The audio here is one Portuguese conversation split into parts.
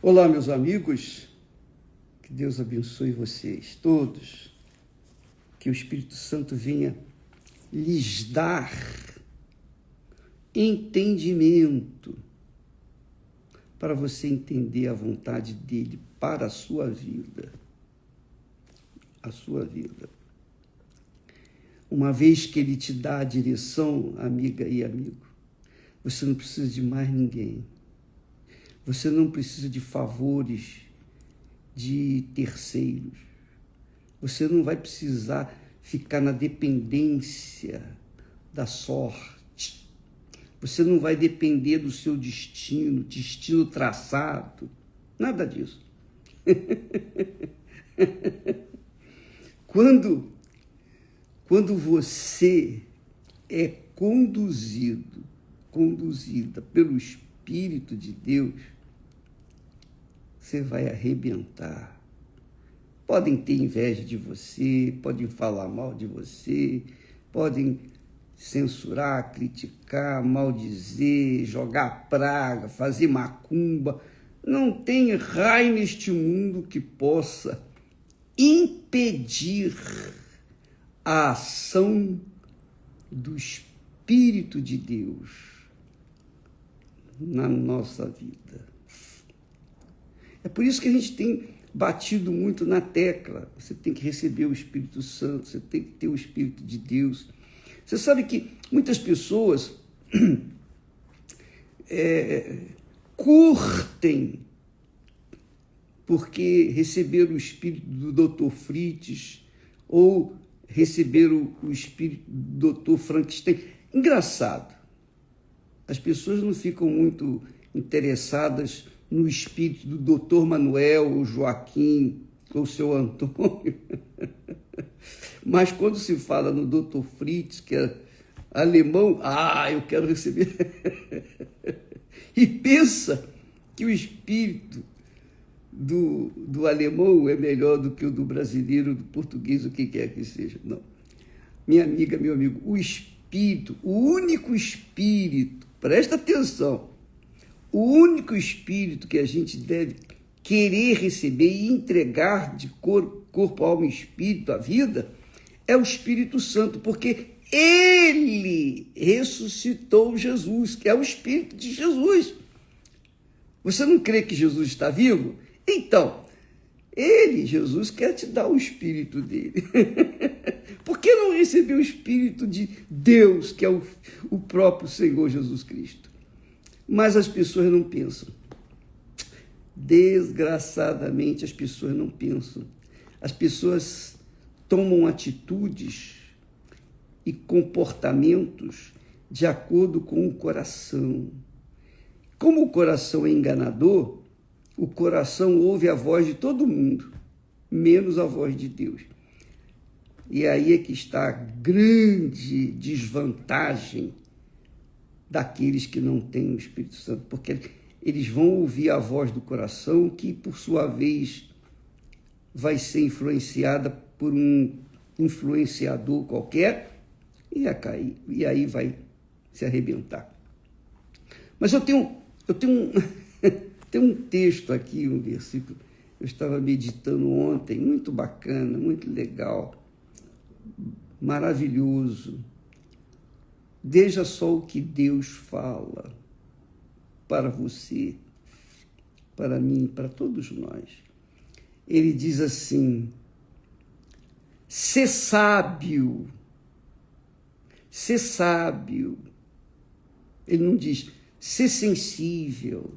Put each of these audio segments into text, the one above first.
Olá, meus amigos, que Deus abençoe vocês todos, que o Espírito Santo venha lhes dar entendimento para você entender a vontade dele para a sua vida. A sua vida. Uma vez que ele te dá a direção, amiga e amigo, você não precisa de mais ninguém. Você não precisa de favores de terceiros. Você não vai precisar ficar na dependência da sorte. Você não vai depender do seu destino traçado. Nada disso. Quando você é conduzida pelo Espírito de Deus, você vai arrebentar. Podem ter inveja de você, podem falar mal de você, podem censurar, criticar, maldizer, jogar praga, fazer macumba. Não tem raio neste mundo que possa impedir a ação do Espírito de Deus na nossa vida. É por isso que a gente tem batido muito na tecla. Você tem que receber o Espírito Santo, você tem que ter o Espírito de Deus. Você sabe que muitas pessoas curtem porque receberam o Espírito do Dr. Fritz ou receberam o Espírito do Dr. Frankenstein. Engraçado, as pessoas não ficam muito interessadas no espírito do Dr. Manuel, ou Joaquim, ou seu Antônio. Mas quando se fala no Dr. Fritz, que é alemão, eu quero receber. E pensa que o espírito do alemão é melhor do que o do brasileiro, do português, o que quer que seja. Não. Minha amiga, meu amigo, o espírito, o único espírito, presta atenção, o único espírito que a gente deve querer receber e entregar de corpo, alma e espírito à vida é o Espírito Santo, porque ele ressuscitou Jesus, que é o Espírito de Jesus. Você não crê que Jesus está vivo? Então, Jesus, quer te dar o Espírito dele. Por que não receber o Espírito de Deus, que é o próprio Senhor Jesus Cristo? Mas as pessoas não pensam. Desgraçadamente, as pessoas não pensam. As pessoas tomam atitudes e comportamentos de acordo com o coração. Como o coração é enganador, o coração ouve a voz de todo mundo, menos a voz de Deus. E aí é que está a grande desvantagem daqueles que não têm o Espírito Santo, porque eles vão ouvir a voz do coração, que por sua vez vai ser influenciada por um influenciador qualquer e aí vai se arrebentar. Mas eu tenho um texto aqui, um versículo, eu estava meditando ontem, muito bacana, muito legal, maravilhoso. Veja só o que Deus fala para você, para mim, para todos nós. Ele diz assim: ser sábio. Ser sábio. Ele não diz ser sensível,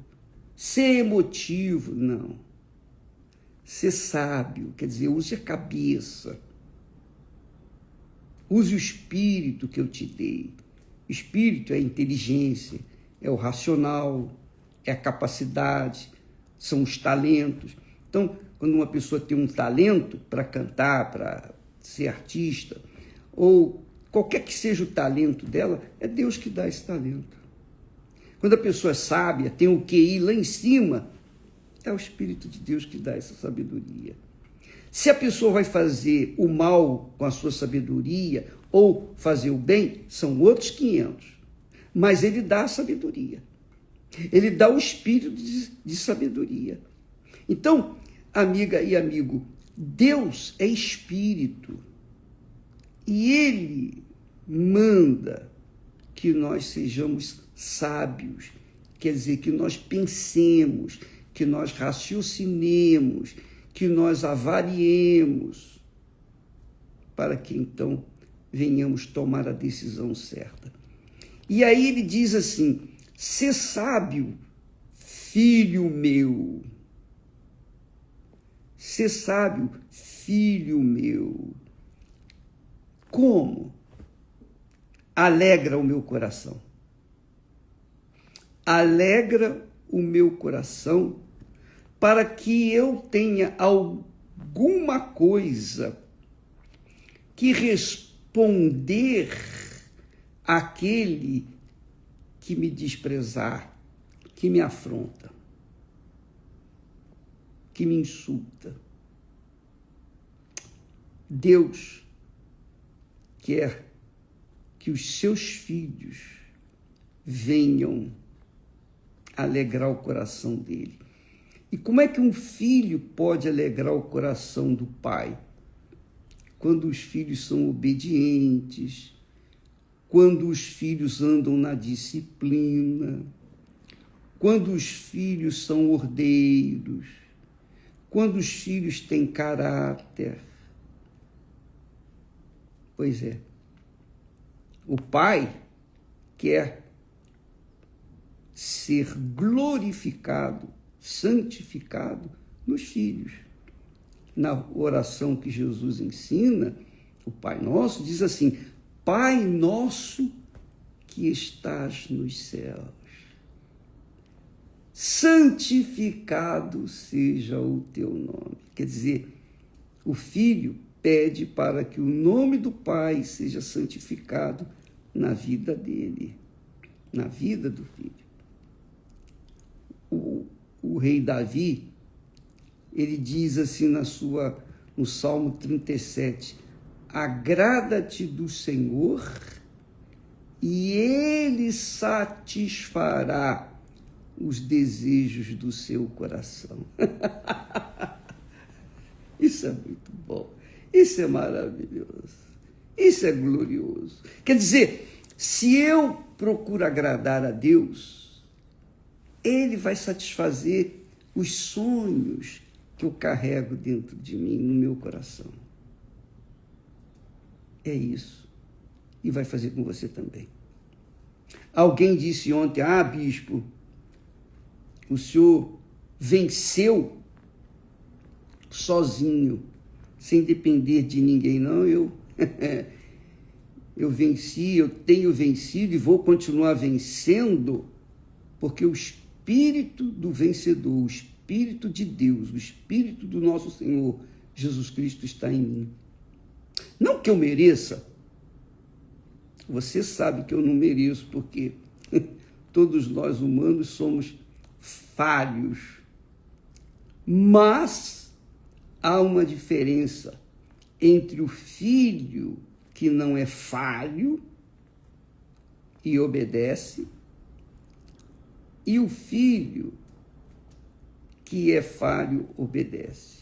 ser emotivo, não. Ser sábio, quer dizer, use a cabeça. Use o espírito que eu te dei. O espírito é a inteligência, é o racional, é a capacidade, são os talentos. Então, quando uma pessoa tem um talento para cantar, para ser artista, ou qualquer que seja o talento dela, é Deus que dá esse talento. Quando a pessoa é sábia, tem o QI lá em cima, é o Espírito de Deus que dá essa sabedoria. Se a pessoa vai fazer o mal com a sua sabedoria ou fazer o bem, são outros 500. Mas ele dá a sabedoria. Ele dá o espírito de sabedoria. Então, amiga e amigo, Deus é espírito e Ele manda que nós sejamos sábios, quer dizer, que nós pensemos, que nós raciocinemos, que nós avaliemos, para que então venhamos tomar a decisão certa. E aí ele diz assim: sê sábio, filho meu. Sê sábio, filho meu. Como? Alegra o meu coração. Alegra o meu coração para que eu tenha alguma coisa que responder àquele que me desprezar, que me afronta, que me insulta. Deus quer que os seus filhos venham alegrar o coração dele. E como é que um filho pode alegrar o coração do pai? Quando os filhos são obedientes, quando os filhos andam na disciplina, quando os filhos são ordeiros, quando os filhos têm caráter. Pois é, o pai quer ser glorificado, santificado nos filhos. Na oração que Jesus ensina, o Pai Nosso diz assim: Pai nosso que estás nos céus, santificado seja o teu nome. Quer dizer, o filho pede para que o nome do Pai seja santificado na vida dele, na vida do filho. O rei Davi, ele diz assim no Salmo 37, agrada-te do Senhor e Ele satisfará os desejos do seu coração. Isso é muito bom, isso é maravilhoso, isso é glorioso. Quer dizer, se eu procuro agradar a Deus, Ele vai satisfazer os sonhos que eu carrego dentro de mim, no meu coração. É isso. E vai fazer com você também. Alguém disse ontem: bispo, o senhor venceu sozinho, sem depender de ninguém. Não, eu venci, eu tenho vencido e vou continuar vencendo, porque o Espírito do vencedor, o Espírito de Deus, o Espírito do nosso Senhor Jesus Cristo está em mim. Não que eu mereça, você sabe que eu não mereço, porque todos nós humanos somos falhos, mas há uma diferença entre o filho que não é falho e obedece, e o filho que é falho obedece.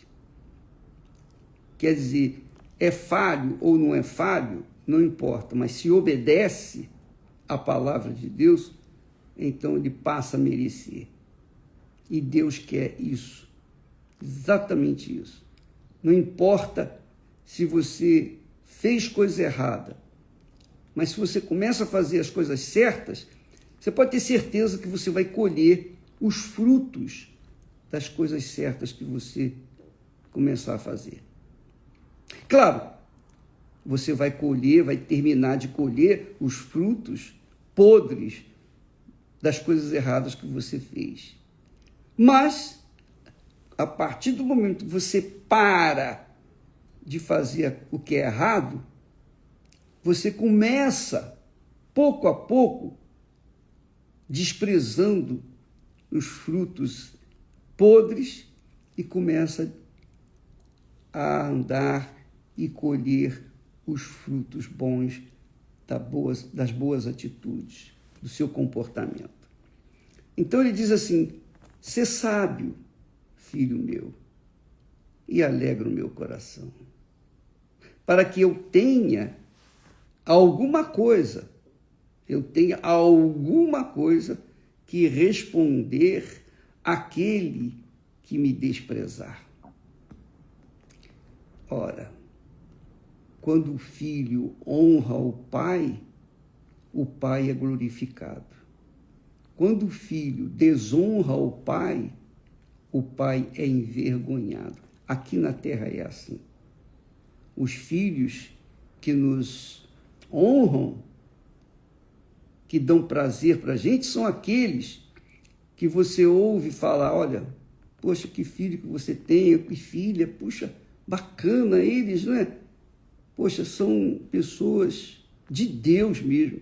Quer dizer, é falho ou não é falho, não importa, mas se obedece à palavra de Deus, então ele passa a merecer. E Deus quer isso, exatamente isso. Não importa se você fez coisa errada, mas se você começa a fazer as coisas certas, você pode ter certeza que você vai colher os frutos das coisas certas que você começar a fazer. Claro, você vai colher, vai terminar de colher os frutos podres das coisas erradas que você fez. Mas, a partir do momento que você para de fazer o que é errado, você começa, pouco a pouco, desprezando os frutos podres e começa a andar e colher os frutos bons das boas atitudes, do seu comportamento. Então ele diz assim: ser sábio, filho meu, e alegra o meu coração, para que eu tenha alguma coisa que responder àquele que me desprezar. Ora, quando o filho honra o pai é glorificado. Quando o filho desonra o pai é envergonhado. Aqui na terra é assim. Os filhos que nos honram, que dão prazer para a gente, são aqueles que você ouve falar, olha, poxa, que filho que você tem, que filha, puxa, bacana eles, não é? Poxa, são pessoas de Deus mesmo.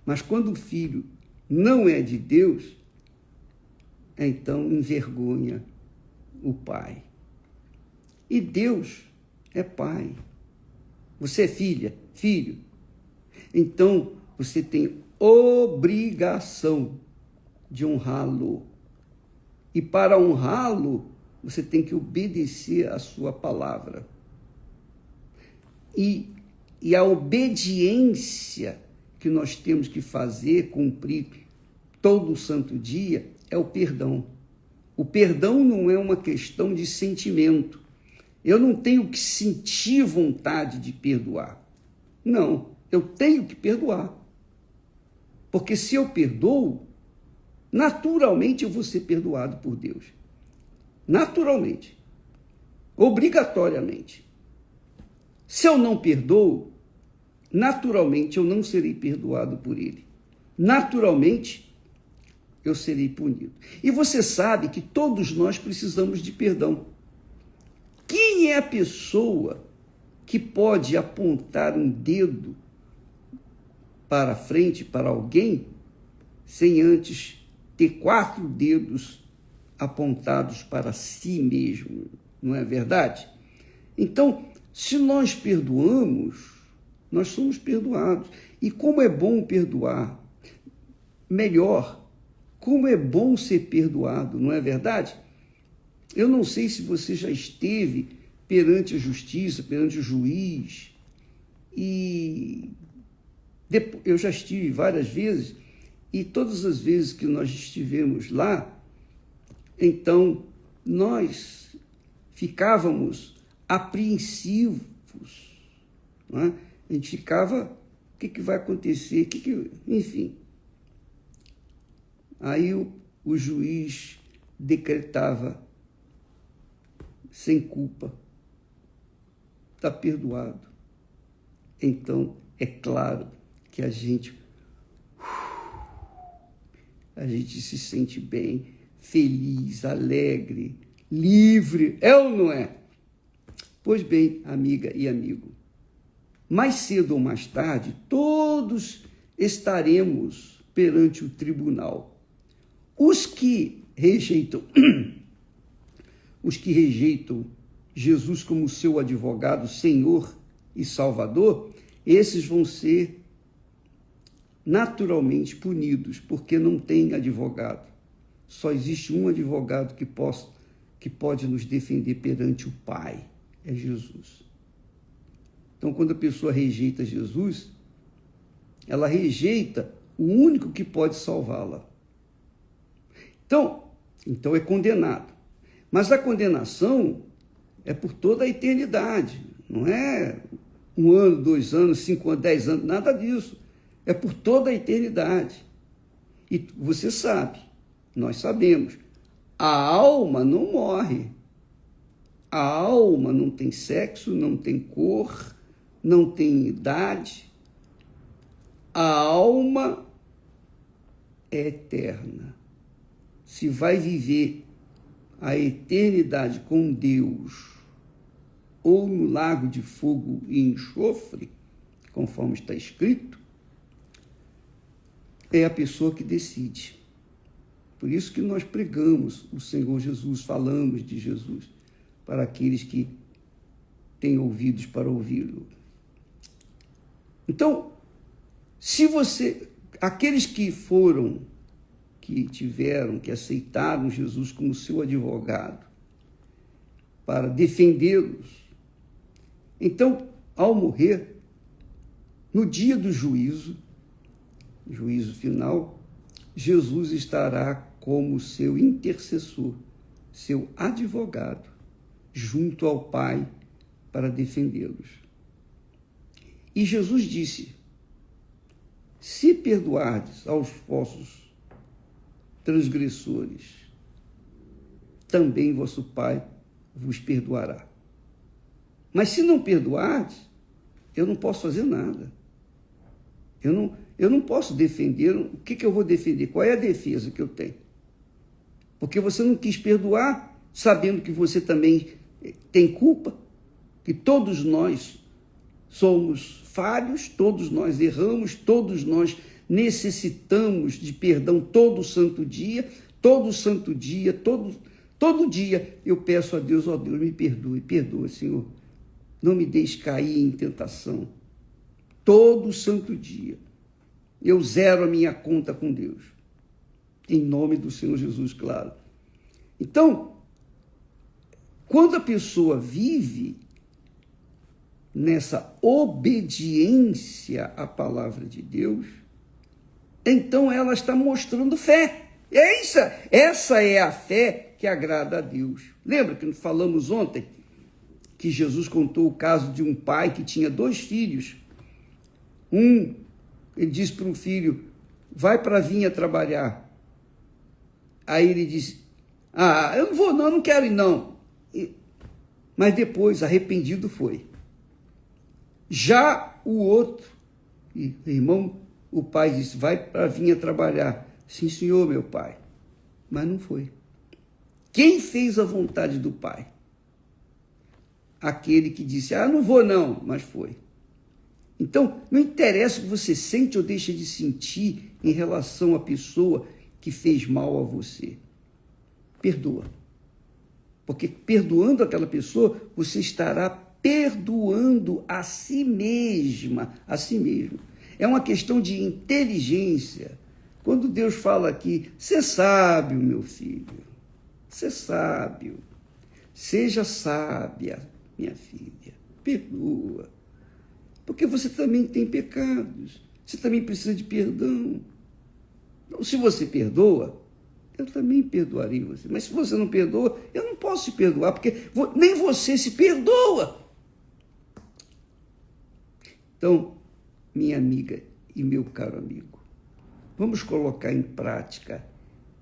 Mas quando o filho não é de Deus, então envergonha o pai. E Deus é pai. Você é filho. Então, você tem obrigação de honrá-lo. E para honrá-lo, você tem que obedecer à sua palavra. E a obediência que nós temos que fazer, cumprir todo santo dia, é o perdão. O perdão não é uma questão de sentimento. Eu não tenho que sentir vontade de perdoar. Não, eu tenho que perdoar. Porque se eu perdoo, naturalmente eu vou ser perdoado por Deus. Naturalmente. Obrigatoriamente. Se eu não perdoo, naturalmente eu não serei perdoado por Ele. Naturalmente, eu serei punido. E você sabe que todos nós precisamos de perdão. Quem é a pessoa que pode apontar um dedo para frente, para alguém, sem antes ter 4 dedos apontados para si mesmo? Não é verdade? Então, se nós perdoamos, nós somos perdoados. E como é bom perdoar? Melhor, como é bom ser perdoado, não é verdade? Eu não sei se você já esteve perante a justiça, perante o juiz, e eu já estive várias vezes, e todas as vezes que nós estivemos lá, então nós ficávamos apreensivos, não é? A gente ficava, o que vai acontecer? Enfim. Aí o juiz decretava sem culpa, está perdoado. Então, é claro que a gente se sente bem, feliz, alegre, livre, é ou não é? Pois bem, amiga e amigo, mais cedo ou mais tarde, todos estaremos perante o tribunal. Os que rejeitam Jesus como seu advogado, Senhor e Salvador, esses vão ser naturalmente punidos, porque não tem advogado. Só existe um advogado que pode nos defender perante o Pai, é Jesus. Então, quando a pessoa rejeita Jesus, ela rejeita o único que pode salvá-la. Então é condenado. Mas a condenação é por toda a eternidade. Não é 1 ano, 2 anos, 5 anos, 10 anos, nada disso. É por toda a eternidade. E você sabe, nós sabemos, a alma não morre. A alma não tem sexo, não tem cor, não tem idade. A alma é eterna. Se vai viver a eternidade com Deus ou no lago de fogo e enxofre, conforme está escrito, é a pessoa que decide. Por isso que nós pregamos o Senhor Jesus, falamos de Jesus para aqueles que têm ouvidos para ouvi-lo. Então, aqueles que tiveram, que aceitaram Jesus como seu advogado, para defendê-los. Então, ao morrer, no dia do juízo final, Jesus estará como seu intercessor, seu advogado, junto ao Pai para defendê-los. E Jesus disse: se perdoardes aos vossos transgressores, também vosso Pai vos perdoará. Mas se não perdoardes, eu não posso fazer nada. Eu não posso defender. O que eu vou defender? Qual é a defesa que eu tenho? Porque você não quis perdoar, sabendo que você também tem culpa, que todos nós somos falhos, todos nós erramos, todos nós necessitamos de perdão todo santo dia, todo dia eu peço a Deus: ó Deus, me perdoe, perdoa, Senhor, não me deixe cair em tentação. Todo santo dia eu zero a minha conta com Deus, em nome do Senhor Jesus, claro. Então, quando a pessoa vive nessa obediência à palavra de Deus, então ela está mostrando fé. Essa é a fé que agrada a Deus. Lembra que falamos ontem que Jesus contou o caso de um pai que tinha 2 filhos. Ele disse para um filho: vai para a vinha trabalhar. Aí ele disse: eu não vou não, eu não quero ir não. Mas depois, arrependido foi. Já o outro irmão, o pai disse: vai para a vinha trabalhar. Sim, senhor, meu pai. Mas não foi. Quem fez a vontade do pai? Aquele que disse: não vou não, mas foi. Então, não interessa o que você sente ou deixa de sentir em relação à pessoa que fez mal a você. Perdoa. Porque perdoando aquela pessoa, você estará perdoando a si mesma, a si mesmo. É uma questão de inteligência. Quando Deus fala aqui: ser sábio, meu filho, ser sábio, seja sábia, minha filha, perdoa. Porque você também tem pecados, você também precisa de perdão. Então, se você perdoa, eu também perdoarei você. Mas se você não perdoa, eu não posso te perdoar, porque nem você se perdoa. Então, minha amiga e meu caro amigo, vamos colocar em prática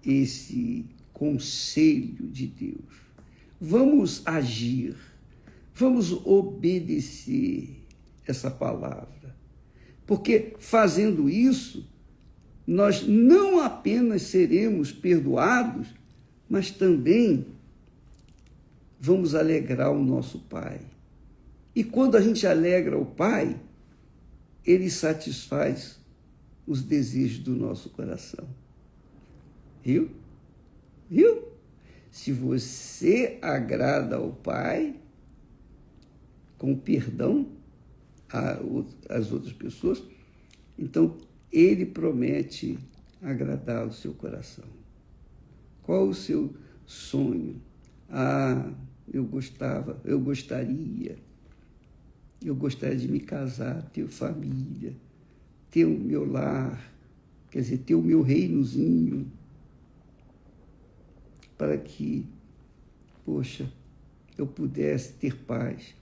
esse conselho de Deus. Vamos agir, vamos obedecer essa palavra. Porque fazendo isso, nós não apenas seremos perdoados, mas também vamos alegrar o nosso Pai. E quando a gente alegra o Pai, Ele satisfaz os desejos do nosso coração. Viu? Se você agrada ao Pai, com perdão às outras pessoas, então Ele promete agradar o seu coração. Qual o seu sonho? Eu gostaria de me casar, ter família, ter o meu lar, quer dizer, ter o meu reinozinho, para que, eu pudesse ter paz.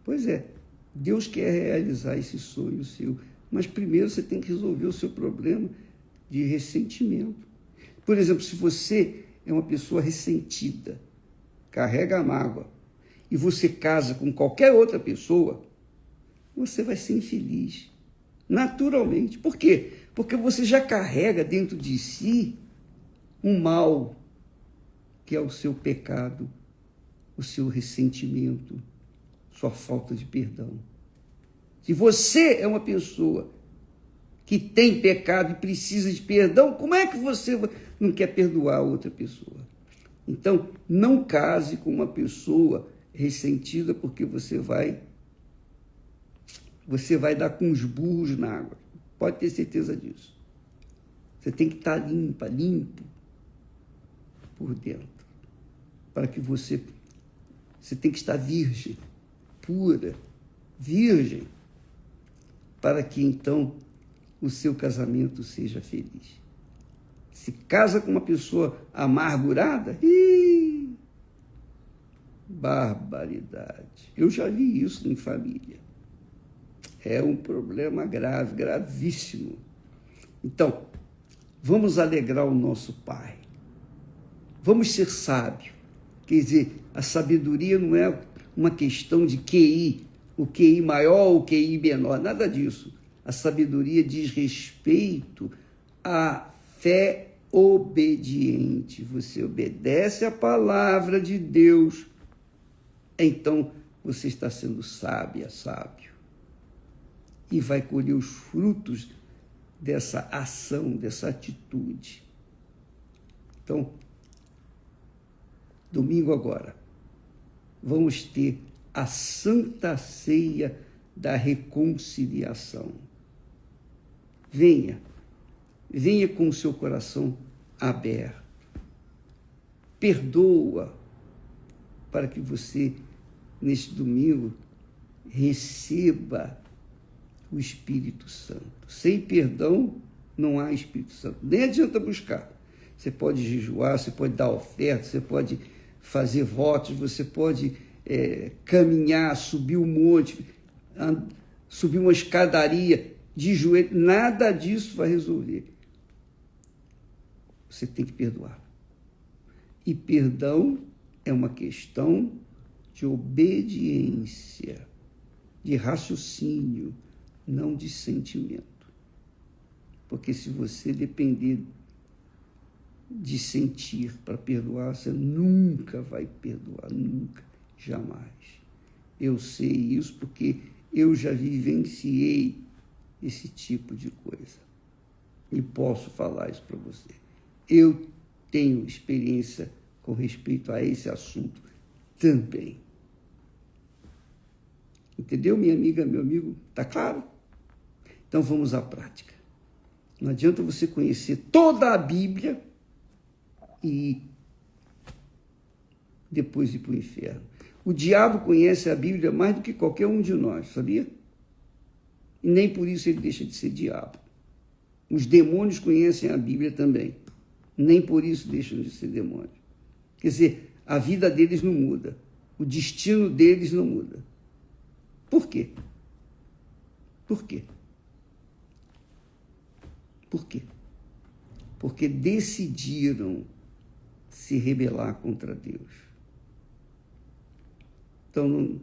Pois é, Deus quer realizar esse sonho seu, mas primeiro você tem que resolver o seu problema de ressentimento. Por exemplo, se você é uma pessoa ressentida, carrega a mágoa, e você casa com qualquer outra pessoa, você vai ser infeliz, naturalmente. Por quê? Porque você já carrega dentro de si um mal, que é o seu pecado, o seu ressentimento, sua falta de perdão. Se você é uma pessoa que tem pecado e precisa de perdão, como é que você não quer perdoar outra pessoa? Então, não case com uma pessoa ressentida, porque você vai dar com os burros na água. Pode ter certeza disso. Você tem que estar limpo por dentro, para que você Você tem que estar virgem, pura, virgem, para que então o seu casamento seja feliz. Se casa com uma pessoa amargurada, barbaridade. Eu já vi isso em família. É um problema grave, gravíssimo. Então, vamos alegrar o nosso Pai. Vamos ser sábios. Quer dizer, a sabedoria não é uma questão de QI, o QI maior ou o QI menor, nada disso. A sabedoria diz respeito à fé obediente. Você obedece à palavra de Deus, então você está sendo sábia, sábio. E vai colher os frutos dessa ação, dessa atitude. Então, domingo agora, vamos ter a Santa Ceia da Reconciliação. Venha com o seu coração aberto. Perdoa, para que você, neste domingo, receba o Espírito Santo. Sem perdão, não há Espírito Santo. Nem adianta buscar. Você pode jejuar, você pode dar oferta, você pode fazer votos, você pode caminhar, subir um monte, subir uma escadaria de joelho. Nada disso vai resolver. Você tem que perdoar. E perdão é uma questão de obediência, de raciocínio, não de sentimento. Porque se você depender de sentir para perdoar, você nunca vai perdoar, nunca, jamais. Eu sei isso porque eu já vivenciei esse tipo de coisa. E posso falar isso para você. Eu tenho experiência com respeito a esse assunto também. Entendeu, minha amiga, meu amigo? Tá claro? Então vamos à prática. Não adianta você conhecer toda a Bíblia e depois ir para o inferno. O diabo conhece a Bíblia mais do que qualquer um de nós, sabia? E nem por isso ele deixa de ser diabo. Os demônios conhecem a Bíblia também. Nem por isso deixam de ser demônios. Quer dizer, a vida deles não muda. O destino deles não muda. Por quê? Por quê? Por quê? Porque decidiram se rebelar contra Deus. Então,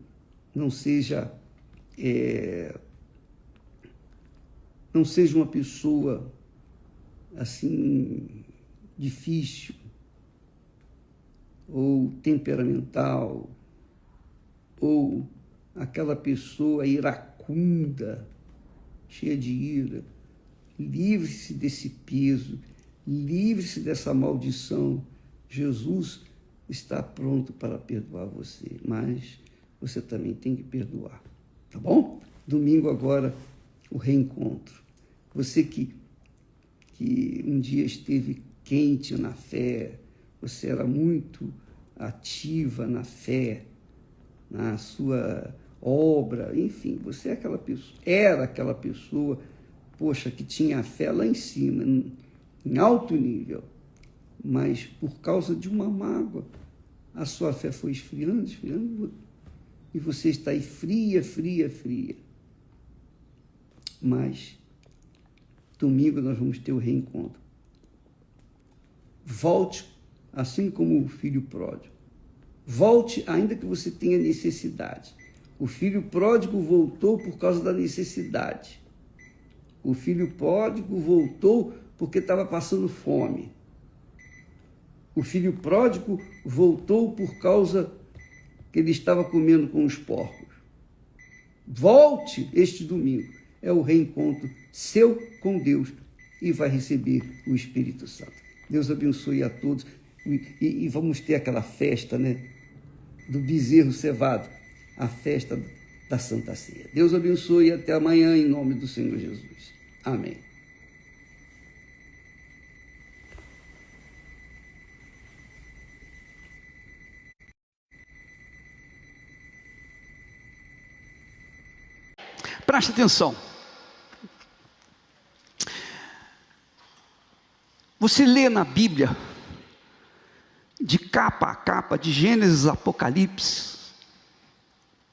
não seja uma pessoa assim difícil ou temperamental ou aquela pessoa iracunda, cheia de ira. Livre-se desse peso, livre-se dessa maldição. Jesus está pronto para perdoar você, mas você também tem que perdoar, tá bom? Domingo agora, o reencontro. Você que um dia esteve quente na fé, você era muito ativa na fé, na sua obra, enfim, você é era aquela pessoa, poxa, que tinha a fé lá em cima, em alto nível, mas por causa de uma mágoa, a sua fé foi esfriando, esfriando, e você está aí fria, fria, fria. Mas domingo nós vamos ter o reencontro. Volte, assim como o filho pródigo. Volte, ainda que você tenha necessidade. O filho pródigo voltou por causa da necessidade. O filho pródigo voltou porque estava passando fome. O filho pródigo voltou por causa que ele estava comendo com os porcos. Volte este domingo. É o reencontro seu com Deus e vai receber o Espírito Santo. Deus abençoe a todos. E vamos ter aquela festa, né, do bezerro cevado, a festa da Santa Ceia. Deus abençoe e até amanhã, em nome do Senhor Jesus. Amém. Preste atenção. Você lê na Bíblia, de capa a capa, de Gênesis a Apocalipse,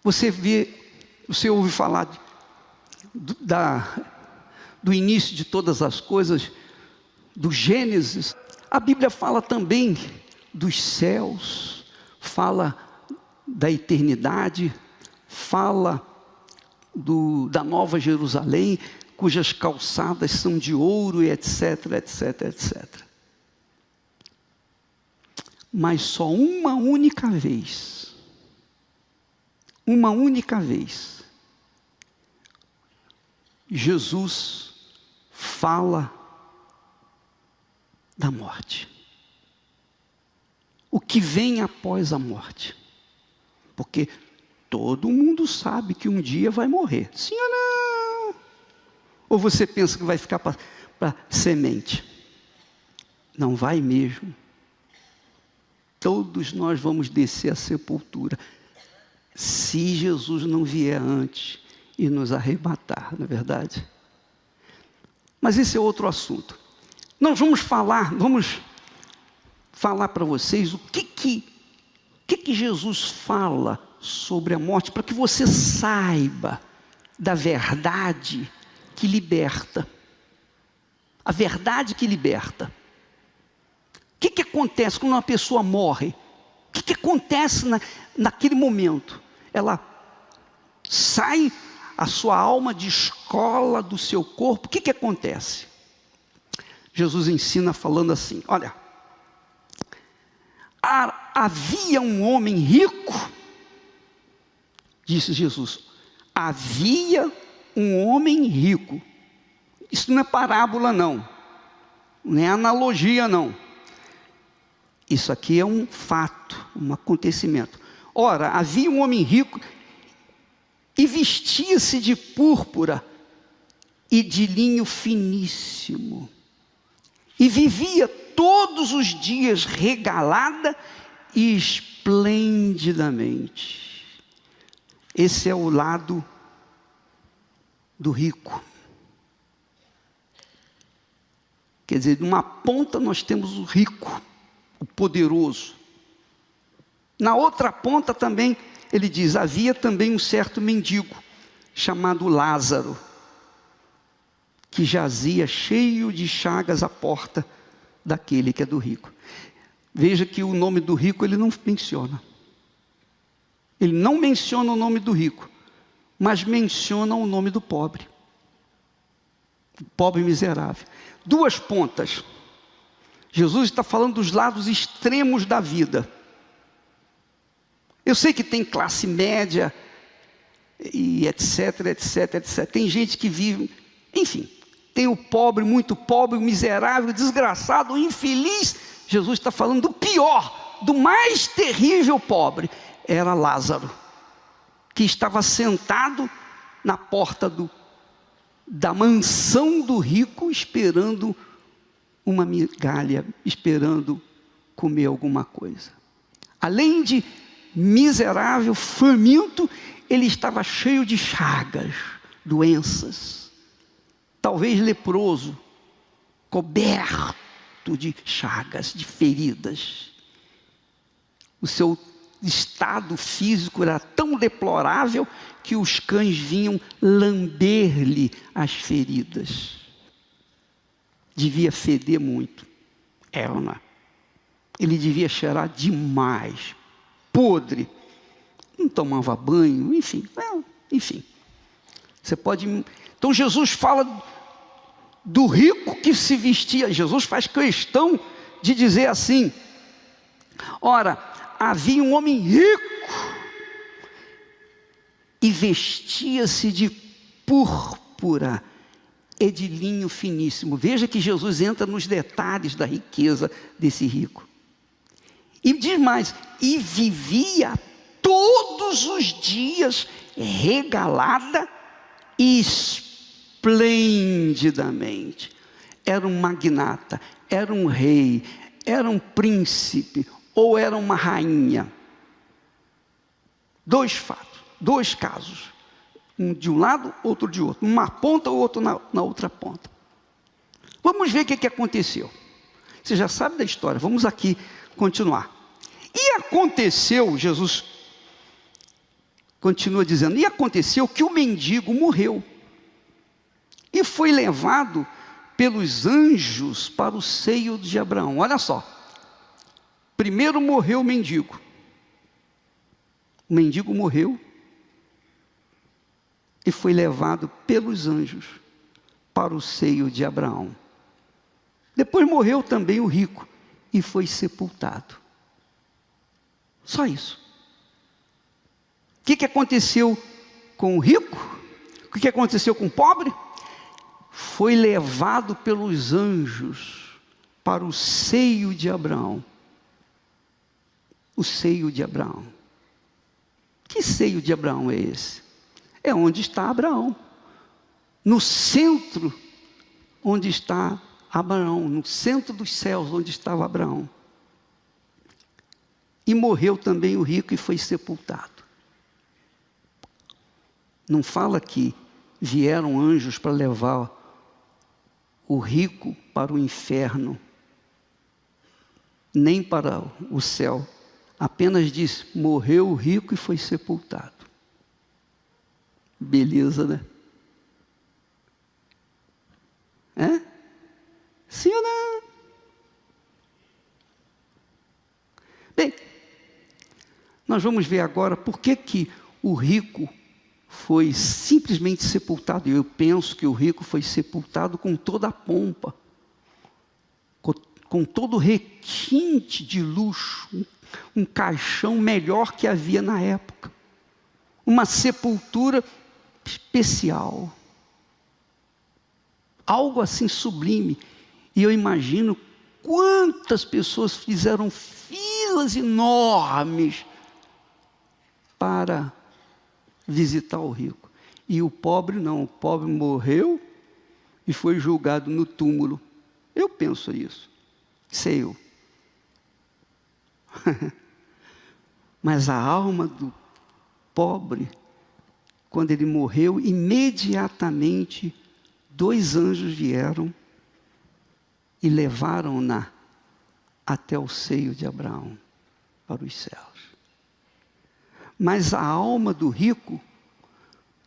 você ouve falar do início de todas as coisas, do Gênesis. A Bíblia fala também dos céus, fala da eternidade, fala da Nova Jerusalém, cujas calçadas são de ouro, e etc, etc, etc. Mas só uma única vez, Jesus fala da morte. O que vem após a morte. Porque todo mundo sabe que um dia vai morrer. Sim ou não? Ou você pensa que vai ficar para semente? Não vai mesmo. Todos nós vamos descer à sepultura, se Jesus não vier antes e nos arrebatar, não é verdade? Mas esse é outro assunto. Nós vamos falar para vocês o que Jesus fala sobre a morte, para que você saiba da verdade que liberta. A verdade que liberta. O que acontece quando uma pessoa morre? O que acontece naquele momento? Ela sai, a sua alma descola do seu corpo. O que acontece? Jesus ensina falando assim, olha, havia um homem rico, disse Jesus, havia um homem rico. Isso não é parábola não é analogia não. Isso aqui é um fato, um acontecimento. Ora, havia um homem rico e vestia-se de púrpura e de linho finíssimo. E vivia todos os dias regalada e esplendidamente. Esse é o lado do rico. Quer dizer, de uma ponta nós temos o rico, o poderoso. Na outra ponta também, ele diz, havia também um certo mendigo, chamado Lázaro, que jazia cheio de chagas à porta daquele que é do rico. Veja que o nome do rico ele não menciona. Ele não menciona o nome do rico, mas menciona o nome do pobre. O pobre miserável. Duas pontas. Jesus está falando dos lados extremos da vida. Eu sei que tem classe média, e etc, etc, etc. Tem gente que vive, enfim, tem o pobre, muito pobre, o miserável, o desgraçado, o infeliz. Jesus está falando do pior, do mais terrível pobre. Era Lázaro, que estava sentado na porta da mansão do rico, esperando uma migalha, esperando comer alguma coisa. Além de miserável, faminto, ele estava cheio de chagas, doenças, talvez leproso, coberto de chagas, de feridas. O seu estado físico era tão deplorável que os cães vinham lamber-lhe as feridas. Devia feder muito. Ele devia cheirar demais, podre, não tomava banho, enfim. Você pode. Então Jesus fala do rico que se vestia. Jesus faz questão de dizer assim: ora, havia um homem rico e vestia-se de púrpura e de linho finíssimo. Veja que Jesus entra nos detalhes da riqueza desse rico. E diz mais, e vivia todos os dias regalada e esplendidamente. Era um magnata, era um rei, era um príncipe, ou era uma rainha. Dois fatos, dois casos. Um de um lado, outro de outro. Uma ponta, o outro na outra ponta. Vamos ver o que aconteceu. Você já sabe da história, vamos aqui continuar. E aconteceu, Jesus continua dizendo, e aconteceu que o mendigo morreu e foi levado pelos anjos para o seio de Abraão. Olha só, primeiro morreu o mendigo. O mendigo morreu e foi levado pelos anjos para o seio de Abraão. Depois morreu também o rico e foi sepultado. Só isso. O que aconteceu com o rico? O que aconteceu com o pobre? Foi levado pelos anjos para o seio de Abraão. O seio de Abraão. Que seio de Abraão é esse? É onde está Abraão. No centro onde está Abraão. No centro dos céus onde estava Abraão. E morreu também o rico e foi sepultado. Não fala que vieram anjos para levar o rico para o inferno, nem para o céu. Apenas diz, morreu o rico e foi sepultado. Beleza, né? É? Sim ou não? Bem, nós vamos ver agora por que o rico foi simplesmente sepultado. Eu penso que o rico foi sepultado com toda a pompa, com todo o requinte de luxo, um caixão melhor que havia na época, uma sepultura especial, algo assim sublime. E eu imagino quantas pessoas fizeram filas enormes para visitar o rico. E o pobre não, o pobre morreu e foi julgado no túmulo. Eu penso isso, sei eu. Mas a alma do pobre, quando ele morreu, imediatamente 2 anjos vieram e levaram-na até o seio de Abraão, para os céus. Mas a alma do rico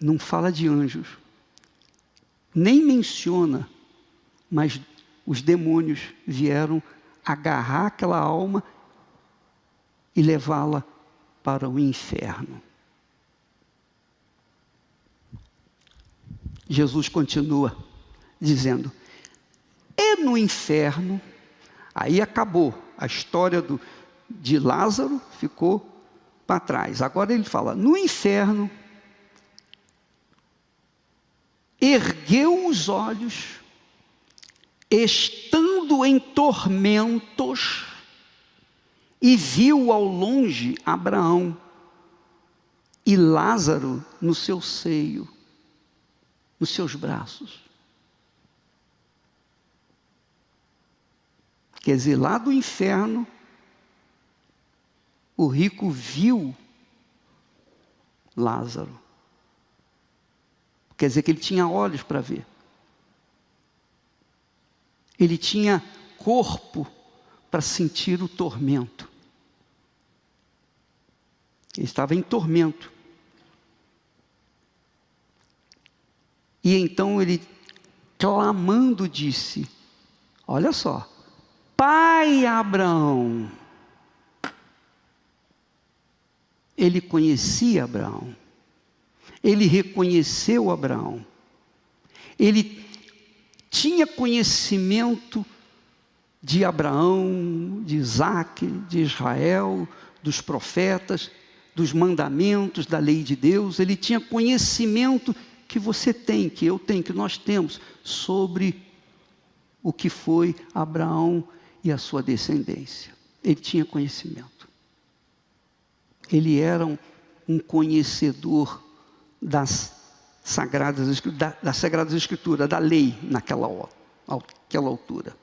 não fala de anjos, nem menciona, mas os demônios vieram agarrar aquela alma e levá-la para o inferno. Jesus continua dizendo, e no inferno, aí acabou, a história de Lázaro ficou para trás. Agora ele fala, no inferno, ergueu os olhos, estando em tormentos, e viu ao longe Abraão e Lázaro no seu seio, nos seus braços. Quer dizer, lá do inferno, o rico viu Lázaro. Quer dizer que ele tinha olhos para ver. Ele tinha corpo para sentir o tormento. Ele estava em tormento. E então ele, clamando, disse, olha só, Pai Abraão. Ele conhecia Abraão. Ele reconheceu Abraão. Ele tinha conhecimento de Abraão, de Isaac, de Israel, dos profetas, dos mandamentos, da lei de Deus. Ele tinha conhecimento que você tem, que eu tenho, que nós temos, sobre o que foi Abraão e a sua descendência. Ele tinha conhecimento. Ele era um conhecedor das Sagradas Escrituras, da lei naquela altura.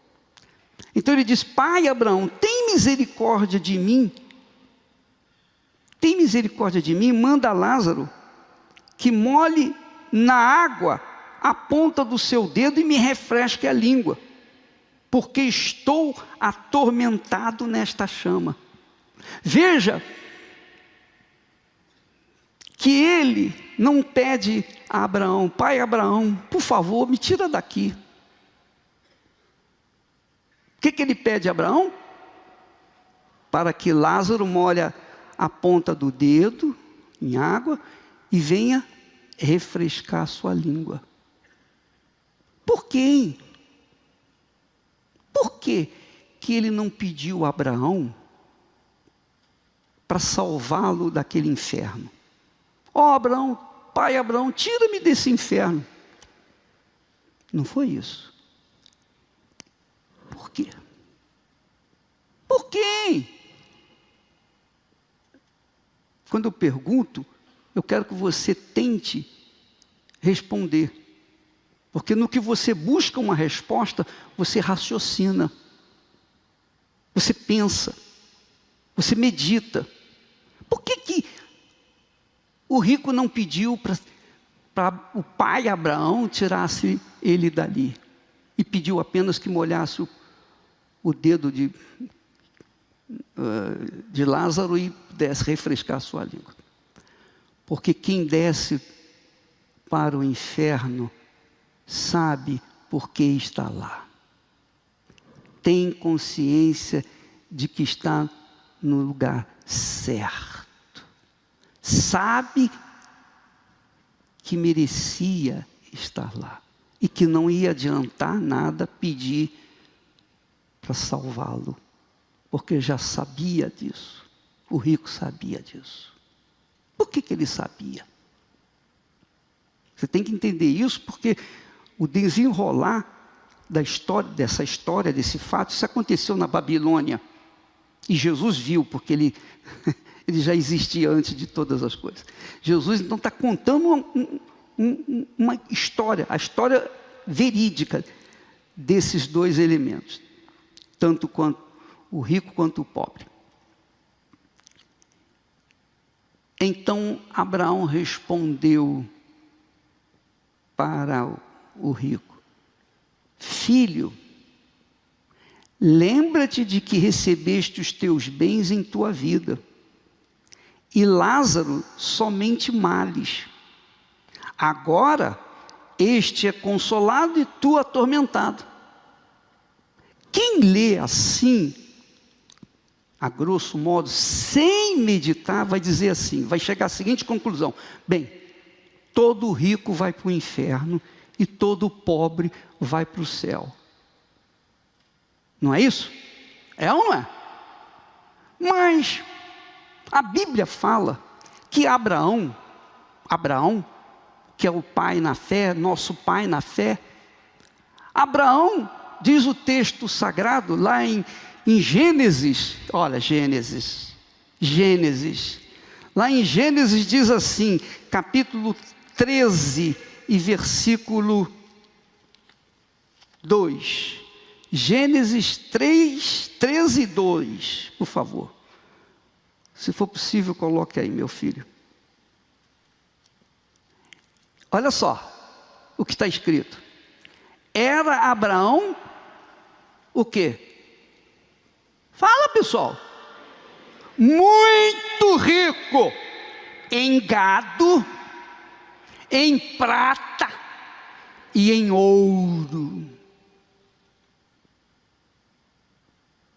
Então ele diz, Pai Abraão, tem misericórdia de mim, manda Lázaro que molhe na água a ponta do seu dedo e me refresque a língua, porque estou atormentado nesta chama. Veja que ele não pede a Abraão: pai Abraão, por favor, me tira daqui. O que ele pede a Abraão? Para que Lázaro molhe a ponta do dedo em água e venha refrescar a sua língua. Por quê? Por que ele não pediu a Abraão para salvá-lo daquele inferno? Ó Abraão, pai Abraão, tira-me desse inferno. Não foi isso. Por quê? Por quê? Quando eu pergunto, eu quero que você tente responder. Porque no que você busca uma resposta, você raciocina, você pensa, você medita. Por que o rico não pediu para o pai Abraão tirasse ele dali? E pediu apenas que molhasse o dedo de Lázaro e pudesse refrescar a sua língua. Porque quem desce para o inferno sabe por que está lá. Tem consciência de que está no lugar certo. Sabe que merecia estar lá. E que não ia adiantar nada pedir para salvá-lo. Porque já sabia disso. O rico sabia disso. Por que ele sabia? Você tem que entender isso, porque o desenrolar dessa história, desse fato, isso aconteceu na Babilônia. E Jesus viu, porque ele já existia antes de todas as coisas. Jesus então está contando uma história, a história verídica desses dois elementos, tanto quanto o rico quanto o pobre. Então Abraão respondeu para o rico: filho, lembra-te de que recebeste os teus bens em tua vida, e Lázaro somente males. Agora este é consolado e tu atormentado. Quem lê assim, a grosso modo, sem meditar, vai dizer assim, vai chegar à seguinte conclusão: bem, todo rico vai para o inferno e todo pobre vai para o céu. Não é isso? É ou não é? Mas a Bíblia fala que Abraão, que é o pai na fé, nosso pai na fé, Abraão, diz o texto sagrado lá em Gênesis, olha, Gênesis, lá em Gênesis diz assim, capítulo 13 e versículo 2, Gênesis 13 e 2, por favor, se for possível coloque aí, meu filho. Olha só o que está escrito: era Abraão o quê? Fala, pessoal. Muito rico em gado, em prata e em ouro.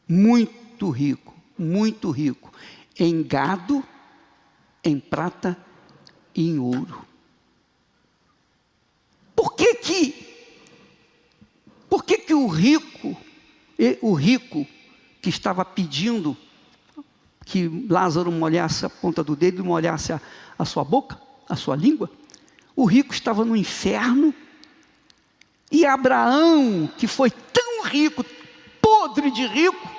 Muito rico em gado, em prata e em ouro. Por que o rico que estava pedindo que Lázaro molhasse a ponta do dedo e molhasse a sua boca, a sua língua, o rico estava no inferno, e Abraão, que foi tão rico, podre de rico,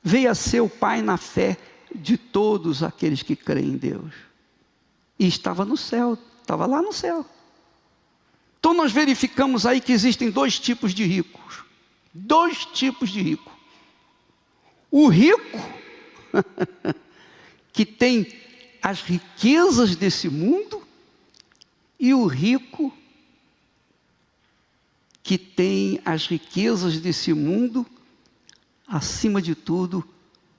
veio a ser o pai na fé de todos aqueles que creem em Deus, e estava no céu, estava lá no céu. Então nós verificamos aí que existem dois tipos de ricos. Dois tipos de rico. O rico que tem as riquezas desse mundo e o rico que tem as riquezas desse mundo, acima de tudo,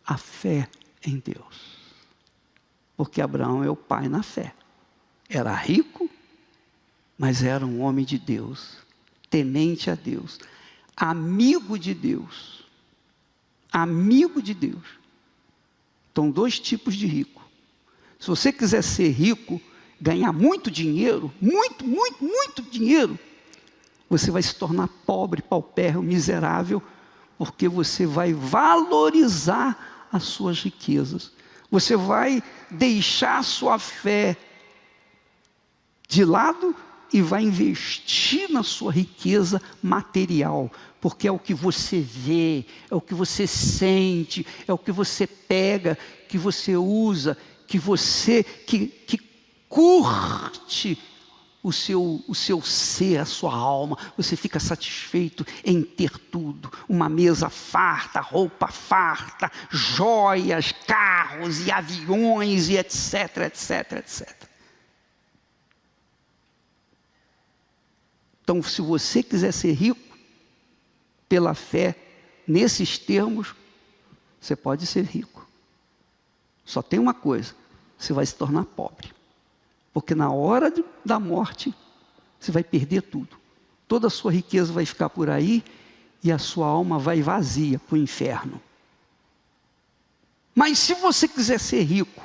a fé em Deus. Porque Abraão é o pai na fé. Era rico, mas era um homem de Deus, temente a Deus, amigo de Deus. Amigo de Deus. Então, dois tipos de rico. Se você quiser ser rico, ganhar muito dinheiro, muito dinheiro, você vai se tornar pobre, paupérrimo, miserável, porque você vai valorizar as suas riquezas. Você vai deixar a sua fé de lado e vai investir na sua riqueza material, porque é o que você vê, é o que você sente, é o que você pega, que você usa, que você que curte o seu ser, a sua alma. Você fica satisfeito em ter tudo, uma mesa farta, roupa farta, joias, carros e aviões e etc. Então, se você quiser ser rico, pela fé, nesses termos, você pode ser rico. Só tem uma coisa, você vai se tornar pobre. Porque na hora da morte, você vai perder tudo. Toda a sua riqueza vai ficar por aí e a sua alma vai vazia para o inferno. Mas se você quiser ser rico,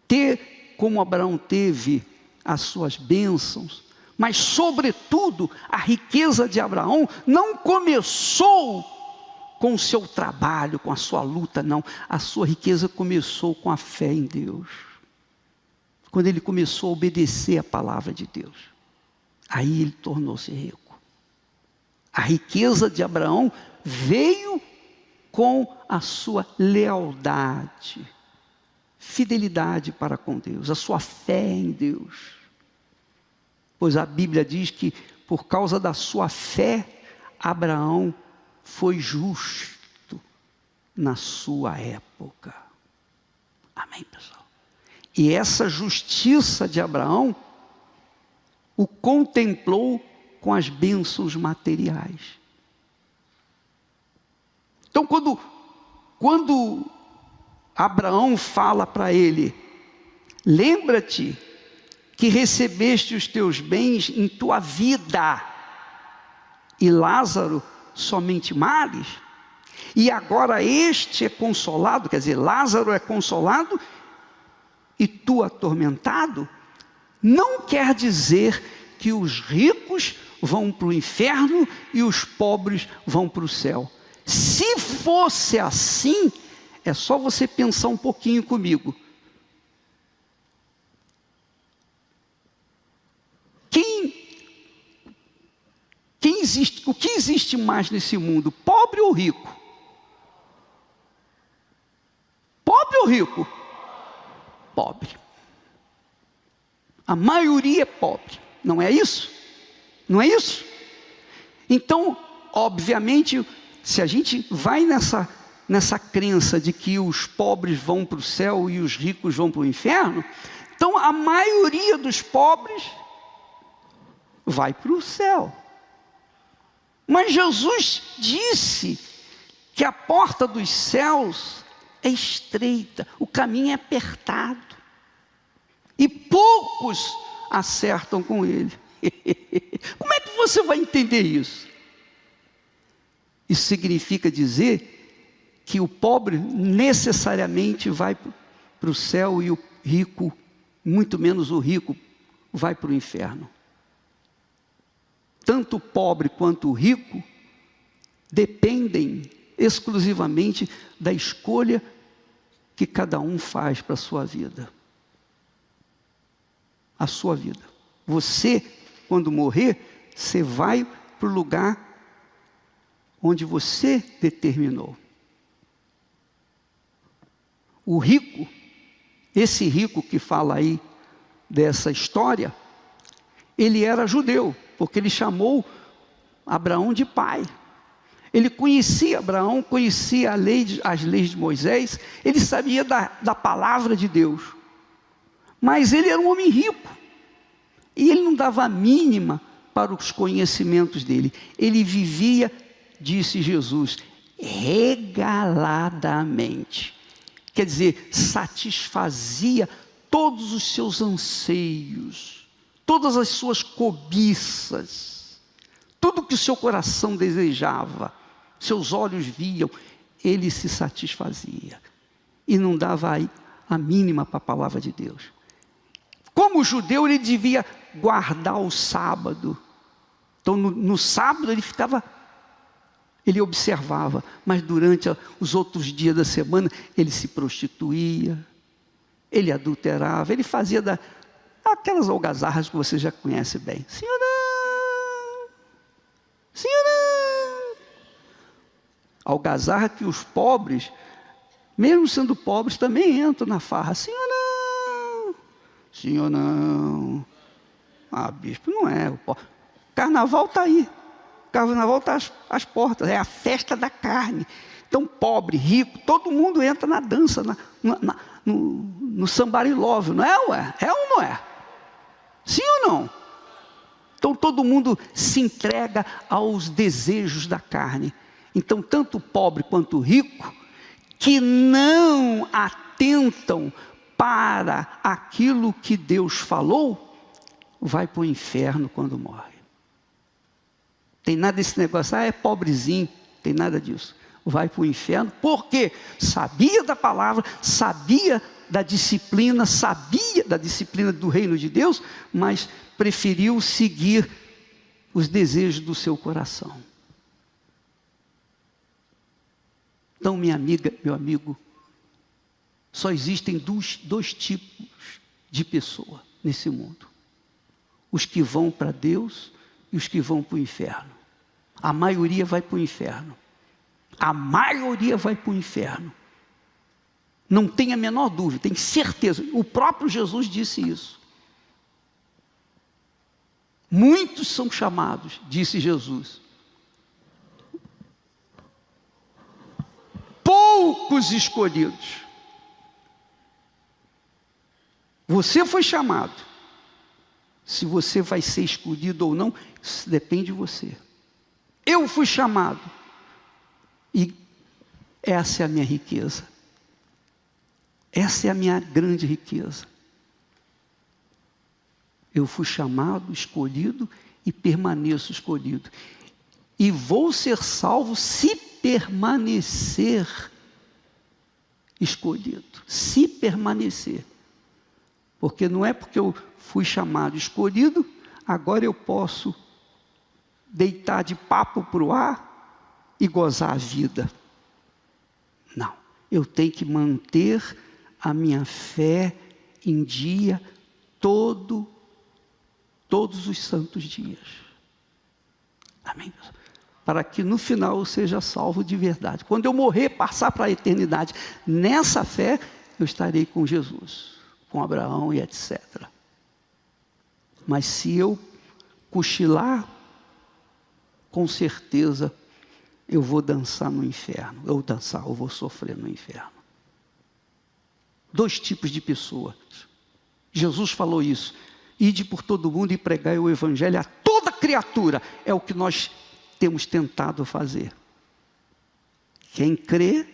ter como Abraão teve as suas bênçãos, mas sobretudo a riqueza de Abraão não começou com o seu trabalho, com a sua luta, não. A sua riqueza começou com a fé em Deus. Quando ele começou a obedecer a palavra de Deus, aí ele tornou-se rico. A riqueza de Abraão veio com a sua lealdade, fidelidade para com Deus, a sua fé em Deus. Pois a Bíblia diz que por causa da sua fé, Abraão foi justo na sua época. Amém, pessoal? E essa justiça de Abraão o contemplou com as bênçãos materiais. Então, quando Abraão fala para ele, lembra-te que recebeste os teus bens em tua vida, e Lázaro somente males, e agora este é consolado, quer dizer, Lázaro é consolado e tu atormentado, não quer dizer que os ricos vão para o inferno e os pobres vão para o céu. Se fosse assim, é só você pensar um pouquinho comigo. O que existe mais nesse mundo? Pobre ou rico? Pobre ou rico? Pobre. A maioria é pobre, não é isso? Não é isso? Então, obviamente, se a gente vai nessa crença de que os pobres vão para o céu e os ricos vão para o inferno, então a maioria dos pobres vai para o céu. Mas Jesus disse que a porta dos céus é estreita, o caminho é apertado, e poucos acertam com ele. Como é que você vai entender isso? Isso significa dizer que o pobre necessariamente vai para o céu e o rico, muito menos o rico, vai para o inferno. Tanto o pobre quanto o rico dependem exclusivamente da escolha que cada um faz para a sua vida. A sua vida. Você, quando morrer, você vai para o lugar onde você determinou. O rico, esse rico que fala aí dessa história, ele era judeu, porque ele chamou Abraão de pai. Ele conhecia Abraão, conhecia as leis de Moisés, ele sabia da palavra de Deus. Mas ele era um homem rico. E ele não dava a mínima para os conhecimentos dele. Ele vivia, disse Jesus, regaladamente. Quer dizer, satisfazia todos os seus anseios, todas as suas cobiças, tudo que o seu coração desejava, seus olhos viam, ele se satisfazia. E não dava a mínima para a palavra de Deus. Como judeu, ele devia guardar o sábado. Então, no sábado, ele observava, mas durante os outros dias da semana, ele se prostituía, ele adulterava, ele fazia aquelas algazarras que você já conhece bem. Senhora! Algazarra que os pobres, mesmo sendo pobres, também entram na farra. Sim ou não? Ah, bispo, não é. Carnaval está aí. Carnaval está às portas. É a festa da carne. Então, pobre, rico, todo mundo entra na dança, no somebody love, não é? Ué? É ou não é? Sim ou não? Então, todo mundo se entrega aos desejos da carne. Então, tanto o pobre quanto o rico, que não atentam para aquilo que Deus falou, vai para o inferno quando morre. Tem nada desse negócio, é pobrezinho, tem nada disso. Vai para o inferno, porque sabia da palavra, sabia da disciplina do reino de Deus, mas preferiu seguir os desejos do seu coração. Então, minha amiga, meu amigo, só existem dois tipos de pessoa nesse mundo. Os que vão para Deus e os que vão para o inferno. A maioria vai para o inferno. A maioria vai para o inferno. Não tem a menor dúvida, tem certeza. O próprio Jesus disse isso. Muitos são chamados, disse Jesus. Poucos escolhidos. Você foi chamado. Se você vai ser escolhido ou não, isso depende de você. Eu fui chamado. E essa é a minha riqueza. Essa é a minha grande riqueza. Eu fui chamado, escolhido e permaneço escolhido. E vou ser salvo se permanecer escolhido. Se permanecer. Porque não é porque eu fui chamado escolhido, agora eu posso deitar de papo para o ar e gozar a vida. Não. Eu tenho que manter a minha fé em dia todos os santos dias. Amém? Para que no final eu seja salvo de verdade. Quando eu morrer, passar para a eternidade, nessa fé, eu estarei com Jesus, com Abraão e etc. Mas se eu cochilar, com certeza eu vou dançar no inferno. Eu vou sofrer no inferno. Dois tipos de pessoas. Jesus falou isso. Ide por todo mundo e pregai o evangelho a toda criatura. É o que nós temos tentado fazer. Quem crê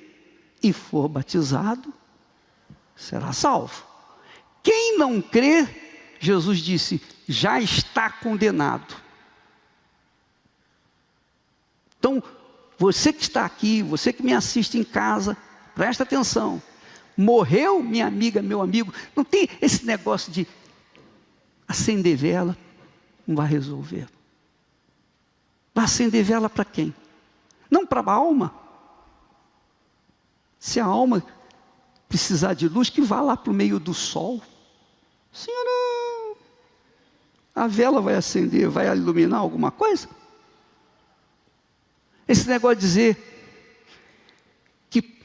e for batizado, será salvo. Quem não crê, Jesus disse, já está condenado. Então, você que está aqui, você que me assiste em casa, presta atenção. Morreu, minha amiga, meu amigo, não tem esse negócio de acender vela, não vai resolver. Vai acender vela para quem? Não para a alma. Se a alma precisar de luz, que vá lá para o meio do sol. Senhora, a vela vai acender, vai iluminar alguma coisa? Esse negócio de dizer que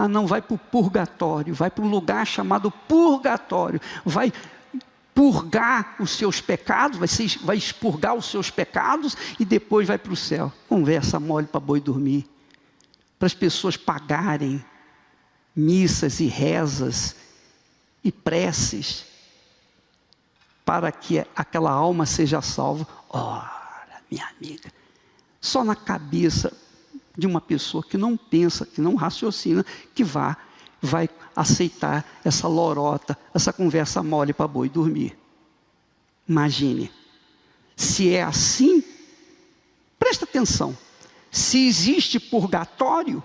não vai para o purgatório, vai para um lugar chamado purgatório, vai purgar os seus pecados, vai expurgar os seus pecados e depois vai para o céu. Conversa mole para boi dormir. Para as pessoas pagarem missas e rezas e preces para que aquela alma seja salva. Ora, minha amiga, só na cabeça de uma pessoa que não pensa, que não raciocina, que vai aceitar essa lorota, essa conversa mole para boi dormir. Imagine, se é assim, presta atenção, se existe purgatório,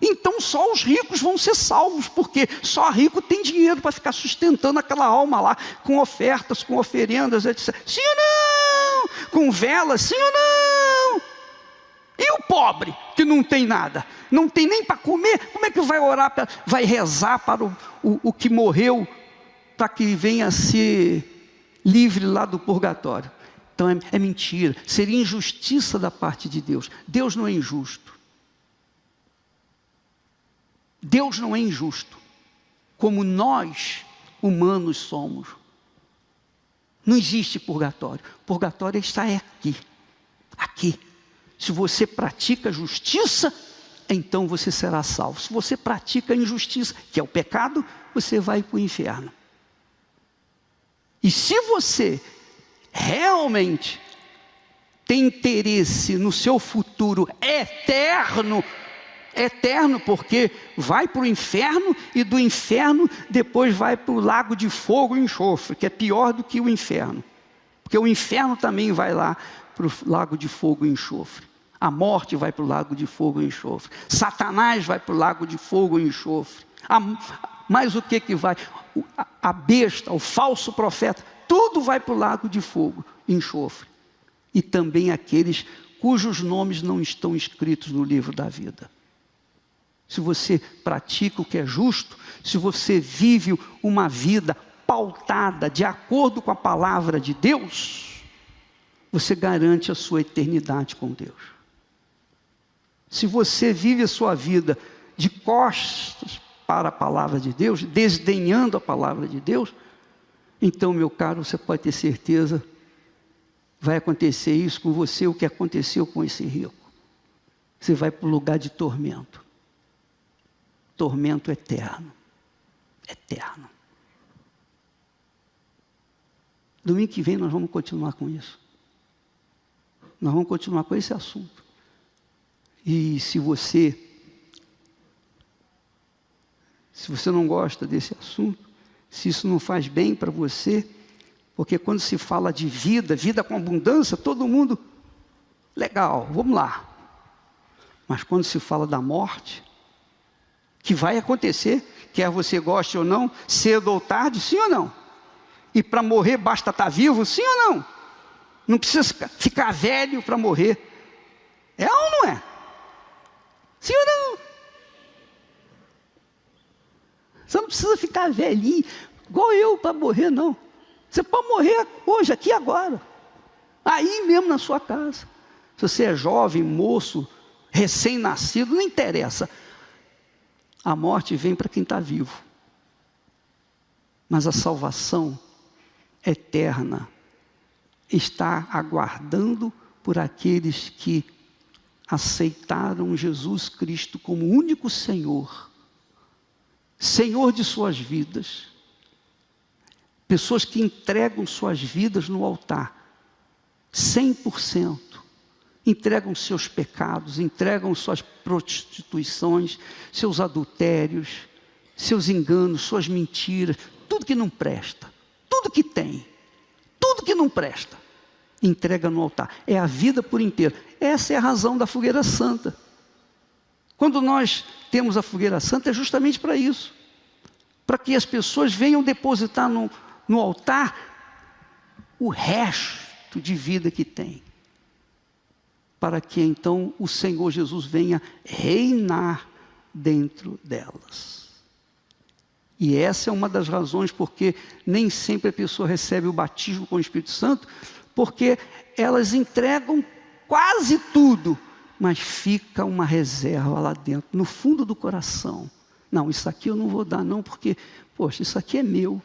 então só os ricos vão ser salvos, porque só rico tem dinheiro para ficar sustentando aquela alma lá, com ofertas, com oferendas, etc. Sim ou não? Com velas, sim ou não? E o pobre, que não tem nada, não tem nem para comer, como é que vai orar, vai rezar para o que morreu, para que venha a ser livre lá do purgatório? Então é mentira, seria injustiça da parte de Deus. Deus não é injusto. Deus não é injusto, como nós, humanos, somos. Não existe purgatório. Purgatório está aqui, aqui. Se você pratica justiça, então você será salvo. Se você pratica injustiça, que é o pecado, você vai para o inferno. E se você realmente tem interesse no seu futuro eterno, porque vai para o inferno e do inferno depois vai para o lago de fogo e enxofre, que é pior do que o inferno, porque o inferno também vai lá para o lago de fogo e enxofre, a morte vai para o lago de fogo e enxofre, Satanás vai para o lago de fogo e enxofre, mas o que vai? A besta, o falso profeta, tudo vai para o lago de fogo e enxofre, e também aqueles cujos nomes não estão escritos no livro da vida. Se você pratica o que é justo, se você vive uma vida pautada de acordo com a palavra de Deus, você garante a sua eternidade com Deus. Se você vive a sua vida de costas para a palavra de Deus, desdenhando a palavra de Deus, então, meu caro, você pode ter certeza, vai acontecer isso com você, o que aconteceu com esse rico. Você vai para o lugar de tormento. Tormento eterno. Eterno. Domingo que vem nós vamos continuar com isso. Nós vamos continuar com esse assunto. E se você não gosta desse assunto, se isso não faz bem para você, porque quando se fala de vida com abundância, todo mundo, legal, vamos lá. Mas quando se fala da morte, que vai acontecer, quer você goste ou não, cedo ou tarde, sim ou não? E para morrer basta estar vivo, sim ou não? Não precisa ficar velho para morrer. É ou não é? Sim ou não? Você não precisa ficar velhinho, igual eu, para morrer, não. Você pode morrer hoje, aqui, agora. Aí mesmo na sua casa. Se você é jovem, moço, recém-nascido, não interessa. A morte vem para quem está vivo. Mas a salvação eterna está aguardando por aqueles que aceitaram Jesus Cristo como único Senhor. Senhor de suas vidas. Pessoas que entregam suas vidas no altar. 100%. Entregam seus pecados, entregam suas prostituições, seus adultérios, seus enganos, suas mentiras, tudo que não presta, tudo que tem, tudo que não presta, entrega no altar. É a vida por inteiro. Essa é a razão da fogueira santa. Quando nós temos a fogueira santa é justamente para isso, para que as pessoas venham depositar no altar o resto de vida que tem, para que então o Senhor Jesus venha reinar dentro delas. E essa é uma das razões porque nem sempre a pessoa recebe o batismo com o Espírito Santo, porque elas entregam quase tudo, mas fica uma reserva lá dentro, no fundo do coração, Não, isso aqui eu não vou dar não, porque, poxa, isso aqui é meu.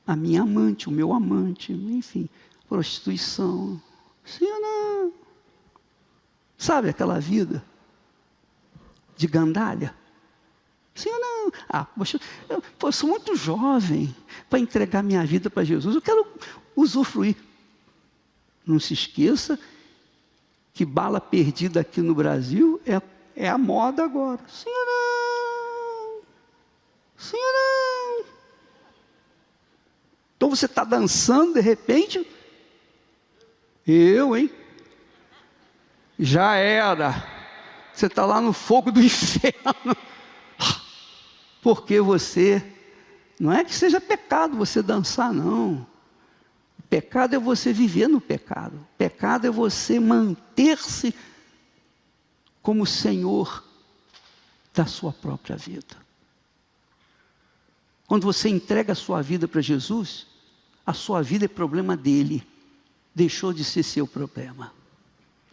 A minha amante, o meu amante, enfim, prostituição. Sim ou não? Sabe aquela vida de gandalha? Sim ou não? Ah, poxa, eu sou muito jovem para entregar minha vida para Jesus. Eu quero usufruir. Não se esqueça que bala perdida aqui no Brasil é a moda agora. Sim ou não? Sim ou não? Então você está dançando, de repente, hein? Já era. Você está lá no fogo do inferno. Porque não é que seja pecado você dançar, não. O pecado é você viver no pecado. O pecado é você manter-se como Senhor da sua própria vida. Quando você entrega a sua vida para Jesus, a sua vida é problema dele. Deixou de ser seu problema.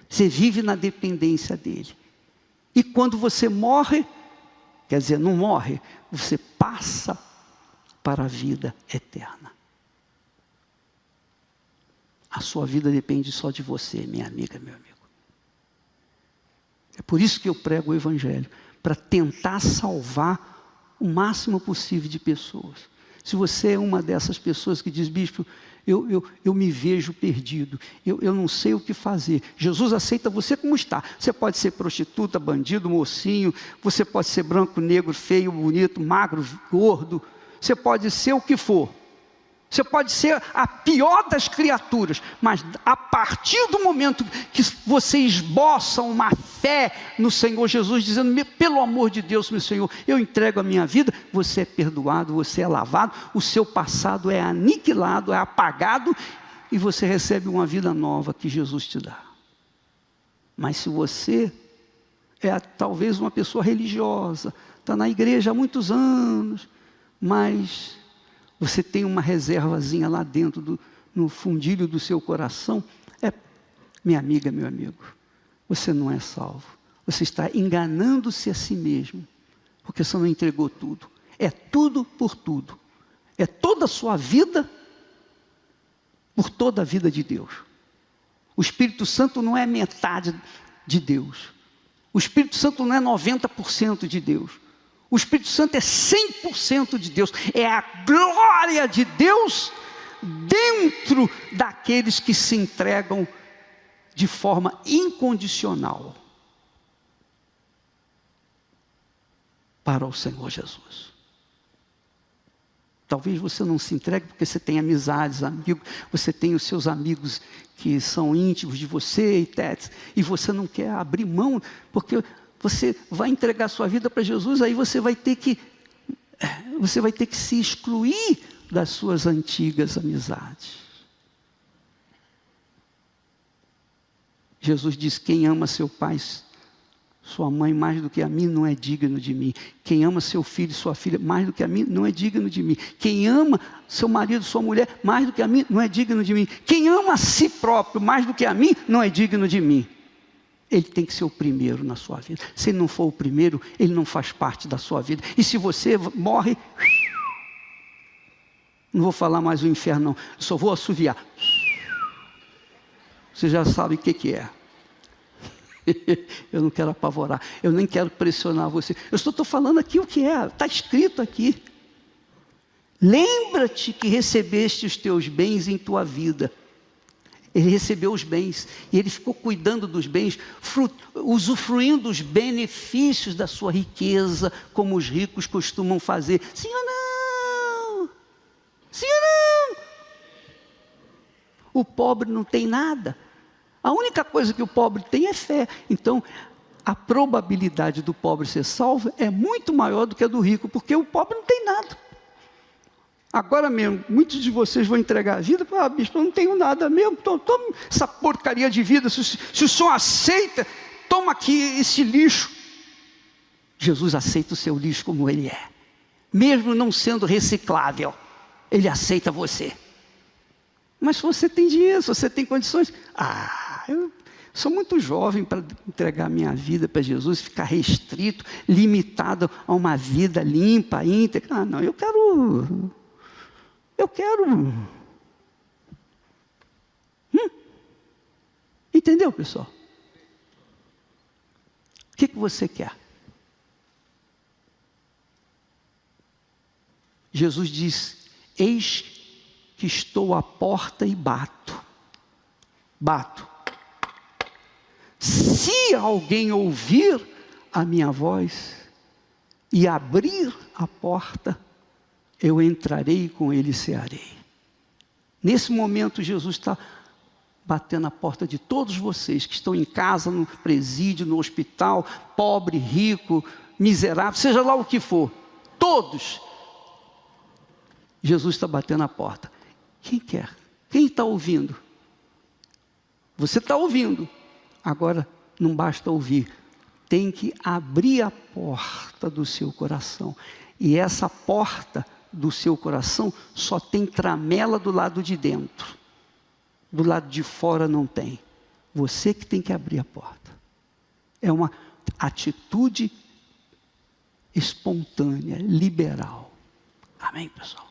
Você vive na dependência dele. E quando você morre, quer dizer, não morre, você passa para a vida eterna. A sua vida depende só de você, minha amiga, meu amigo. É por isso que eu prego o Evangelho, para tentar salvar o máximo possível de pessoas. Se você é uma dessas pessoas que diz, bispo, eu me vejo perdido, eu não sei o que fazer. Jesus aceita você como está. Você pode ser prostituta, bandido, mocinho, você pode ser branco, negro, feio, bonito, magro, gordo, você pode ser o que for. Você pode ser a pior das criaturas, mas a partir do momento que você esboça uma fé no Senhor Jesus, dizendo, pelo amor de Deus, meu Senhor, eu entrego a minha vida, você é perdoado, você é lavado, o seu passado é aniquilado, é apagado, e você recebe uma vida nova que Jesus te dá. Mas se você é talvez uma pessoa religiosa, está na igreja há muitos anos, mas você tem uma reservazinha lá dentro, no fundilho do seu coração, minha amiga, meu amigo, você não é salvo. Você está enganando-se a si mesmo, porque você não entregou tudo. É tudo por tudo. É toda a sua vida, por toda a vida de Deus. O Espírito Santo não é metade de Deus. O Espírito Santo não é 90% de Deus. O Espírito Santo é 100% de Deus, é a glória de Deus dentro daqueles que se entregam de forma incondicional para o Senhor Jesus. Talvez você não se entregue porque você tem amizades, amigos, você tem os seus amigos que são íntimos de você e você não quer abrir mão, porque você vai entregar sua vida para Jesus, aí você vai ter que se excluir das suas antigas amizades. Jesus diz, quem ama seu pai, sua mãe mais do que a mim não é digno de mim. Quem ama seu filho, sua filha mais do que a mim não é digno de mim. Quem ama seu marido, sua mulher mais do que a mim não é digno de mim. Quem ama a si próprio mais do que a mim não é digno de mim. Ele tem que ser o primeiro na sua vida. Se ele não for o primeiro, ele não faz parte da sua vida. E se você morre, não vou falar mais o inferno não, só vou assoviar. Você já sabe o que é. Eu não quero apavorar, eu nem quero pressionar você. Eu estou falando aqui o que é, está escrito aqui. Lembra-te que recebeste os teus bens em tua vida. Ele recebeu os bens, e ele ficou cuidando dos bens, usufruindo os benefícios da sua riqueza, como os ricos costumam fazer. Sim ou não? Sim ou não? O pobre não tem nada. A única coisa que o pobre tem é fé. Então, a probabilidade do pobre ser salvo é muito maior do que a do rico, porque o pobre não tem nada. Agora mesmo, muitos de vocês vão entregar a vida, bispo, eu não tenho nada mesmo, toma essa porcaria de vida, se o senhor aceita, toma aqui esse lixo. Jesus aceita o seu lixo como ele é, mesmo não sendo reciclável, ele aceita você. Mas se você tem dinheiro, se você tem condições, Sou muito jovem para entregar minha vida para Jesus, ficar restrito, limitado a uma vida limpa, íntegra. Ah, não, eu quero. Entendeu, pessoal? O que você quer? Jesus diz: eis que estou à porta e bato. Bato. Se alguém ouvir a minha voz e abrir a porta, eu entrarei com ele e cearei. Nesse momento, Jesus está batendo a porta de todos vocês que estão em casa, no presídio, no hospital, pobre, rico, miserável, seja lá o que for. Todos. Jesus está batendo a porta. Quem quer? Quem está ouvindo? Você está ouvindo. Agora, não basta ouvir. Tem que abrir a porta do seu coração. E essa porta do seu coração só tem tramela do lado de dentro. Do lado de fora não tem. Você que tem que abrir a porta. É uma atitude espontânea, liberal. Amém, pessoal?